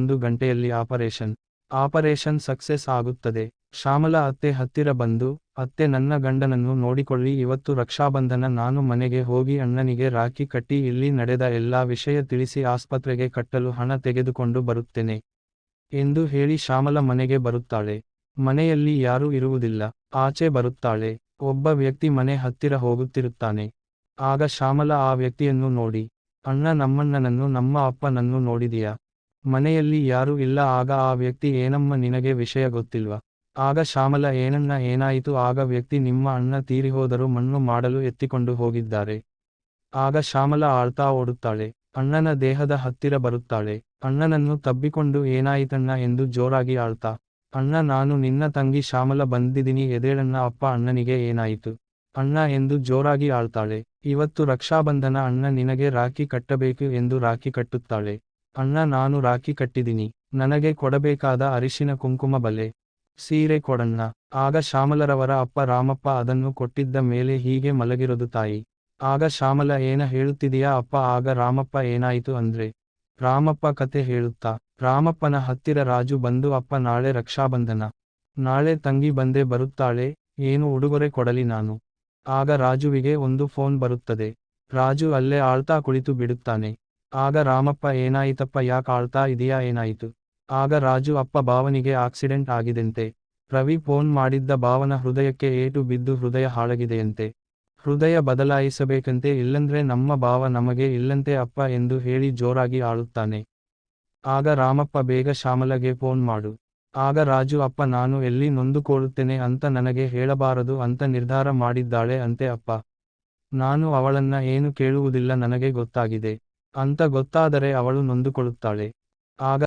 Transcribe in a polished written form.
1 ಗಂಟೆಯಲ್ಲಿ operation success ಆಗುತ್ತದೆ. ಶ್ಯಾಮಲ ಅತ್ತೆ ಹತ್ತಿರ ಬಂದು, ಅತ್ತೆ ನನ್ನ ಗಂಡನನ್ನು ನೋಡಿಕೊಳ್ಳಿ, ಇವತ್ತು ರಕ್ಷಾಬಂಧನ, ನಾನು ಮನೆಗೆ ಹೋಗಿ ಅಣ್ಣನಿಗೆ ರಾಖಿ ಕಟ್ಟಿ ಇಲ್ಲಿ ನಡೆದ ಎಲ್ಲಾ ವಿಷಯ ತಿಳಿಸಿ ಆಸ್ಪತ್ರೆಗೆ ಕಟ್ಟಲು ಹಣ ತೆಗೆದುಕೊಂಡು ಬರುತ್ತೇನೆ ಎಂದು ಹೇಳಿ ಶ್ಯಾಮಲ ಮನೆಗೆ ಬರುತ್ತಾಳೆ. ಮನೆಯಲ್ಲಿ ಯಾರೂ ಇರುವುದಿಲ್ಲ. ಆಚೆ ಬರುತ್ತಾಳೆ. ಒಬ್ಬ ವ್ಯಕ್ತಿ ಮನೆ ಹತ್ತಿರ ಹೋಗುತ್ತಿರುತ್ತಾನೆ. ಆಗ ಶ್ಯಾಮಲ ಆ ವ್ಯಕ್ತಿಯನ್ನು ನೋಡಿ, ಅಣ್ಣ, ನಮ್ಮಣ್ಣನನ್ನು, ನಮ್ಮ ಅಪ್ಪನನ್ನು ನೋಡಿದೀಯಾ? ಮನೆಯಲ್ಲಿ ಯಾರೂ ಇಲ್ಲ. ಆಗ ಆ ವ್ಯಕ್ತಿ, ಏನಮ್ಮ, ನಿನಗೆ ವಿಷಯ ಗೊತ್ತಿಲ್ವಾ? ಆಗ ಶ್ಯಾಮಲ, ಏನಣ್ಣ, ಏನಾಯಿತು? ಆಗ ವ್ಯಕ್ತಿ, ನಿಮ್ಮ ಅಣ್ಣ ತೀರಿಹೋದರು, ಮಣ್ಣು ಮಾಡಲು ಎತ್ತಿಕೊಂಡು ಹೋಗಿದ್ದಾರೆ. ಆಗ ಶ್ಯಾಮಲ ಆಳ್ತಾ ಓಡುತ್ತಾಳೆ. ಅಣ್ಣನ ದೇಹದ ಹತ್ತಿರ ಬರುತ್ತಾಳೆ. ಅಣ್ಣನನ್ನು ತಬ್ಬಿಕೊಂಡು, ಏನಾಯಿತಣ್ಣ ಎಂದು ಜೋರಾಗಿ ಆಳ್ತಾ, ಅಣ್ಣ, ನಾನು ನಿನ್ನ ತಂಗಿ ಶ್ಯಾಮಲ ಬಂದಿದ್ದೀನಿ, ಎದೇಳಣ್ಣ. ಅಪ್ಪ, ಅಣ್ಣನಿಗೆ ಏನಾಯಿತು ಅಣ್ಣ ಎಂದು ಜೋರಾಗಿ ಆಳ್ತಾಳೆ. ಇವತ್ತು ರಕ್ಷಾಬಂಧನ ಅಣ್ಣ, ನಿನಗೆ ರಾಖಿ ಕಟ್ಟಬೇಕು ಎಂದು ರಾಖಿ ಕಟ್ಟುತ್ತಾಳೆ. ಅಣ್ಣ, ನಾನು ರಾಖಿ ಕಟ್ಟಿದ್ದೀನಿ, ನನಗೆ ಕೊಡಬೇಕಾದ ಅರಿಶಿನ ಕುಂಕುಮ ಬಳೆ ಸೀರೆ ಕೊಡಣ್ಣ. ಆಗ ಶ್ಯಾಮಲರವರ ಅಪ್ಪ ರಾಮಪ್ಪ ಅದನ್ನು ಕೊಟ್ಟಿದ್ದ ಮೇಲೆ ಹೀಗೆ ಮಲಗಿರೋದು ತಾಯಿ. ಆಗ ಶ್ಯಾಮಲ, ಏನ ಹೇಳುತ್ತಿದೆಯಾ ಅಪ್ಪ? ಆಗ ರಾಮಪ್ಪ, ಏನಾಯಿತು ಅಂದ್ರೆ? ರಾಮಪ್ಪ ಕತೆ ಹೇಳುತ್ತಾ, ರಾಮಪ್ಪನ ಹತ್ತಿರ ರಾಜು ಬಂದು, ಅಪ್ಪ, ನಾಳೆ ರಕ್ಷಾಬಂಧನ, ನಾಳೆ ತಂಗಿ ಬಂದೇ ಬರುತ್ತಾಳೆ, ಏನು ಉಡುಗೊರೆ ಕೊಡಲಿ ನಾನು? ಆಗ ರಾಜುವಿಗೆ ಒಂದು ಫೋನ್ ಬರುತ್ತದೆ. ರಾಜು ಅಲ್ಲೇ ಆಳ್ತಾ ಕುಳಿತು ಬಿಡುತ್ತಾನೆ. ಆಗ ರಾಮಪ್ಪ, ಏನಾಯಿತಪ್ಪ, ಯಾಕ್ ಆಳ್ತಾ ಇದೀಯಾ, ಏನಾಯಿತು? ಆಗ ರಾಜು, ಅಪ್ಪ, ಭಾವನಿಗೆ ಆಕ್ಸಿಡೆಂಟ್ ಆಗಿದೆಂತೆ. ರವಿ ಫೋನ್ ಮಾಡಿದ್ದ, ಭಾವನ ಹೃದಯಕ್ಕೆ ಏಟು ಬಿದ್ದು ಹೃದಯ ಹಾಳಾಗಿದೆಯಂತೆ. ಹೃದಯ ಬದಲಾಯಿಸಬೇಕಂತೆ, ಇಲ್ಲಂದ್ರೆ ನಮ್ಮ ಭಾವ ನಮಗೆ ಇಲ್ಲಂತೆ ಅಪ್ಪ ಎಂದು ಹೇಳಿ ಜೋರಾಗಿ ಆಳುತ್ತಾನೆ. ಆಗ ರಾಮಪ್ಪ, ಬೇಗ ಶ್ಯಾಮಲಗೆ ಫೋನ್ ಮಾಡು. ಆಗ ರಾಜು, ಅಪ್ಪ, ನಾನು ಎಲ್ಲಿ ನೊಂದುಕೊಳ್ಳುತ್ತೇನೆ ಅಂತ ನನಗೆ ಹೇಳಬಾರದು ಅಂತ ನಿರ್ಧಾರ ಮಾಡಿದ್ದಾಳೆ ಅಂತೆ ಅಪ್ಪ. ನಾನು ಅವಳನ್ನ ಏನು ಕೇಳುವುದಿಲ್ಲ, ನನಗೆ ಗೊತ್ತಾಗಿದೆ ಅಂತ ಗೊತ್ತಾದರೆ ಅವಳು ನೊಂದುಕೊಳ್ಳುತ್ತಾಳೆ. ಆಗ